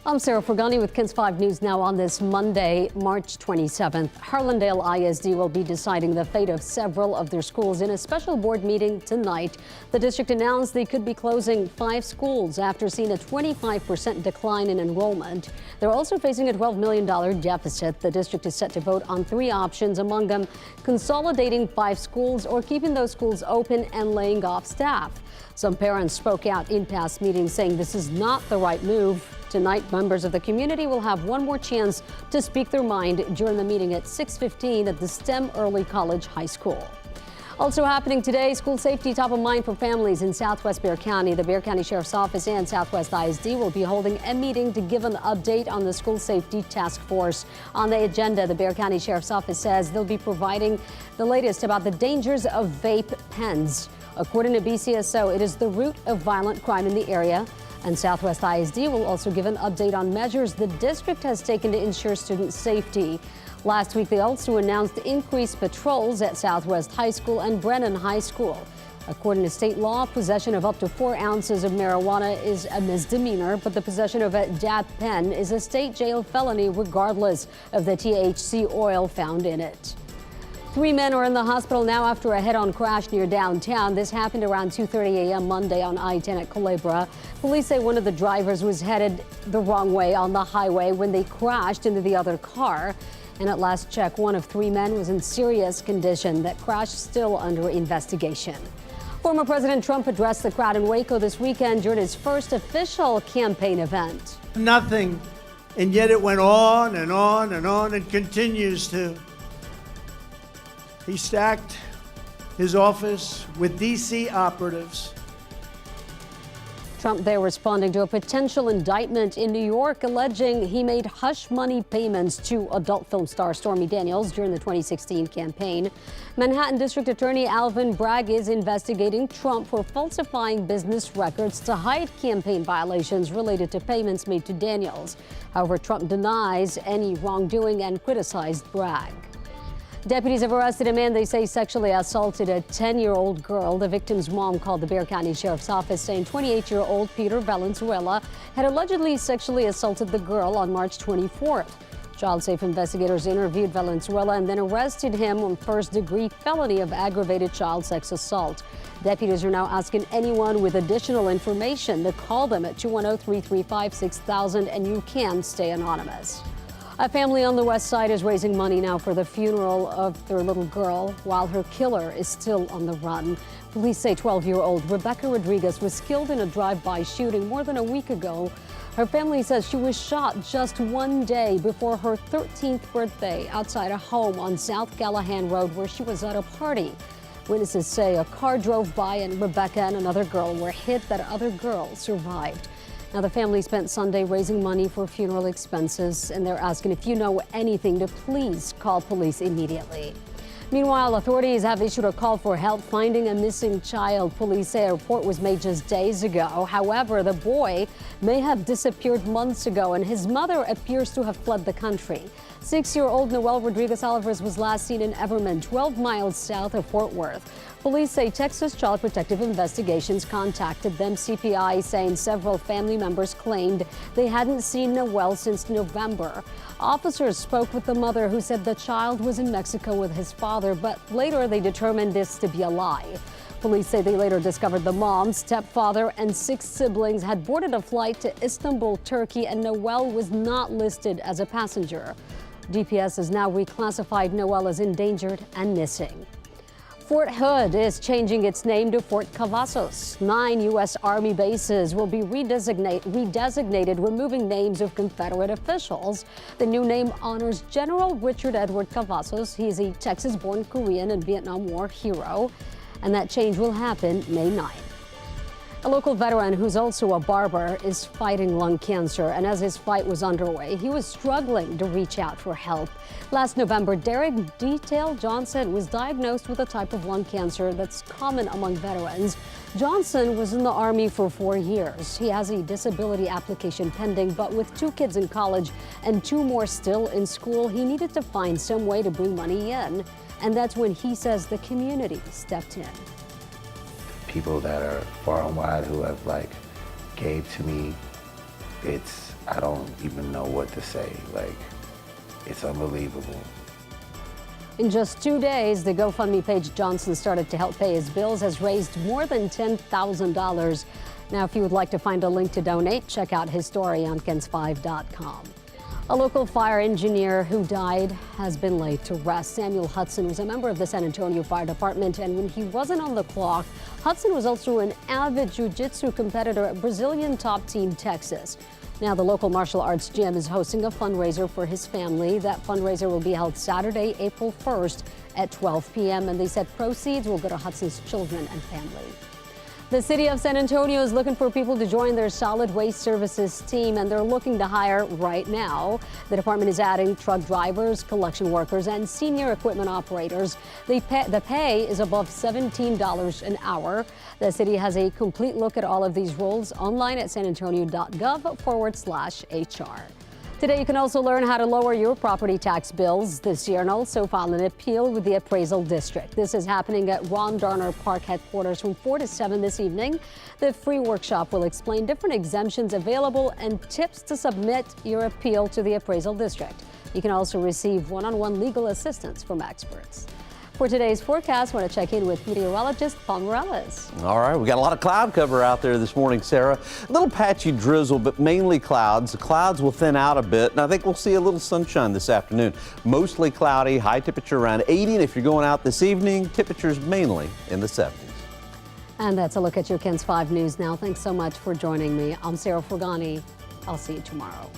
I'm Sarah Fergani with KINS 5 News Now on this Monday, March 27th. Harlandale ISD will be deciding the fate of several of their schools in a special board meeting tonight. The district announced they could be closing 5 schools after seeing a 25% decline in enrollment. They're also facing a $12 million deficit. The district is set to vote on 3 options, among them consolidating 5 schools or keeping those schools open and laying off staff. Some parents spoke out in past meetings saying this is not the right move. Tonight, members of the community will have one more chance to speak their mind during the meeting at 6:15 at the STEM Early College High School. Also happening today, school safety top of mind for families in Southwest Bexar County. The Bexar County Sheriff's Office and Southwest ISD will be holding a meeting to give an update on the school safety task force. On the agenda, the Bexar County Sheriff's Office says they'll be providing the latest about the dangers of vape pens. According to BCSO, it is the root of violent crime in the area. And Southwest ISD will also give an update on measures the district has taken to ensure student safety. Last week, they also announced increased patrols at Southwest High School and Brennan High School. According to state law, possession of up to 4 ounces of marijuana is a misdemeanor, but the possession of a dab pen is a state jail felony regardless of the THC oil found in it. 3 men are in the hospital now after a head-on crash near downtown. This happened around 2:30 a.m. Monday on I-10 at Culebra. Police say one of the drivers was headed the wrong way on the highway when they crashed into the other car. And at last check, one of 3 men was in serious condition. That crash still under investigation. Former President Trump addressed the crowd in Waco this weekend during his first official campaign event. Nothing, and yet it went on and on and on and continues to. He stacked his office with D.C. operatives. Trump there responding to a potential indictment in New York alleging he made hush money payments to adult film star Stormy Daniels during the 2016 campaign. Manhattan District Attorney Alvin Bragg is investigating Trump for falsifying business records to hide campaign violations related to payments made to Daniels. However, Trump denies any wrongdoing and criticized Bragg. Deputies have arrested a man they say sexually assaulted a 10-year-old girl. The victim's mom called the Bexar County Sheriff's Office saying 28-year-old Peter Valenzuela had allegedly sexually assaulted the girl on March 24th. Child Safe investigators interviewed Valenzuela and then arrested him on first-degree felony of aggravated child sex assault. Deputies are now asking anyone with additional information to call them at 210-335-6000, and you can stay anonymous. A family on the west side is raising money now for the funeral of their little girl while her killer is still on the run. Police say 12-year-old Rebecca Rodriguez was killed in a drive-by shooting more than a week ago. Her family says she was shot just one day before her 13th birthday outside a home on South Gallahan Road where she was at a party. Witnesses say a car drove by and Rebecca and another girl were hit. That other girl survived. Now, the family spent Sunday raising money for funeral expenses, and they're asking if you know anything to please call police immediately. Meanwhile, authorities have issued a call for help finding a missing child. Police say a report was made just days ago. However, the boy may have disappeared months ago, and his mother appears to have fled the country. 6-year-old Noel Rodriguez Alvarez was last seen in Everman, 12 miles south of Fort Worth. Police say Texas Child Protective Investigations contacted them. CPI saying several family members claimed they hadn't seen Noel since November. Officers spoke with the mother, who said the child was in Mexico with his father, but later they determined this to be a lie. Police say they later discovered the mom, stepfather, and 6 siblings had boarded a flight to Istanbul, Turkey, and Noel was not listed as a passenger. DPS has now reclassified Noel as endangered and missing. Fort Hood is changing its name to Fort Cavazos. 9 U.S. Army bases will be redesignated, removing names of Confederate officials. The new name honors General Richard Edward Cavazos. He is a Texas-born Korean and Vietnam War hero, and that change will happen May 9th. A local veteran who's also a barber is fighting lung cancer, and as his fight was underway, he was struggling to reach out for help. Last November, Derek Detail Johnson was diagnosed with a type of lung cancer that's common among veterans. Johnson was in the Army for 4 years. He has a disability application pending, but with 2 kids in college and 2 more still in school, he needed to find some way to bring money in. And that's when he says the community stepped in. People that are far and wide who have gave to me I don't even know what to say. Like, it's unbelievable. In just 2 days, the GoFundMe page Johnson started to help pay his bills has raised more than $10,000. Now, if you would like to find a link to donate, check out his story on KENS5.com. A local fire engineer who died has been laid to rest. Samuel Hudson was a member of the San Antonio Fire Department, and when he wasn't on the clock, Hudson was also an avid jiu-jitsu competitor at Brazilian top team Texas. Now, the local martial arts gym is hosting a fundraiser for his family. That fundraiser will be held Saturday, April 1st at 12 p.m., and they said proceeds will go to Hudson's children and family. The city of San Antonio is looking for people to join their solid waste services team, and they're looking to hire right now. The department is adding truck drivers, collection workers, and senior equipment operators. The pay is above $17 an hour. The city has a complete look at all of these roles online at sanantonio.gov/HR. Today, you can also learn how to lower your property tax bills this year and also file an appeal with the appraisal district. This is happening at Ron Darner Park headquarters from 4 to 7 this evening. The free workshop will explain different exemptions available and tips to submit your appeal to the appraisal district. You can also receive one-on-one legal assistance from experts. For today's forecast, I want to check in with meteorologist Paul Morales. All right, we got a lot of cloud cover out there this morning, Sarah. A little patchy drizzle, but mainly clouds. The clouds will thin out a bit, and I think we'll see a little sunshine this afternoon. Mostly cloudy, high temperature around 80, and if you're going out this evening, temperatures mainly in the 70s. And that's a look at your KENS 5 News now. Thanks so much for joining me. I'm Sarah Forgani. I'll see you tomorrow.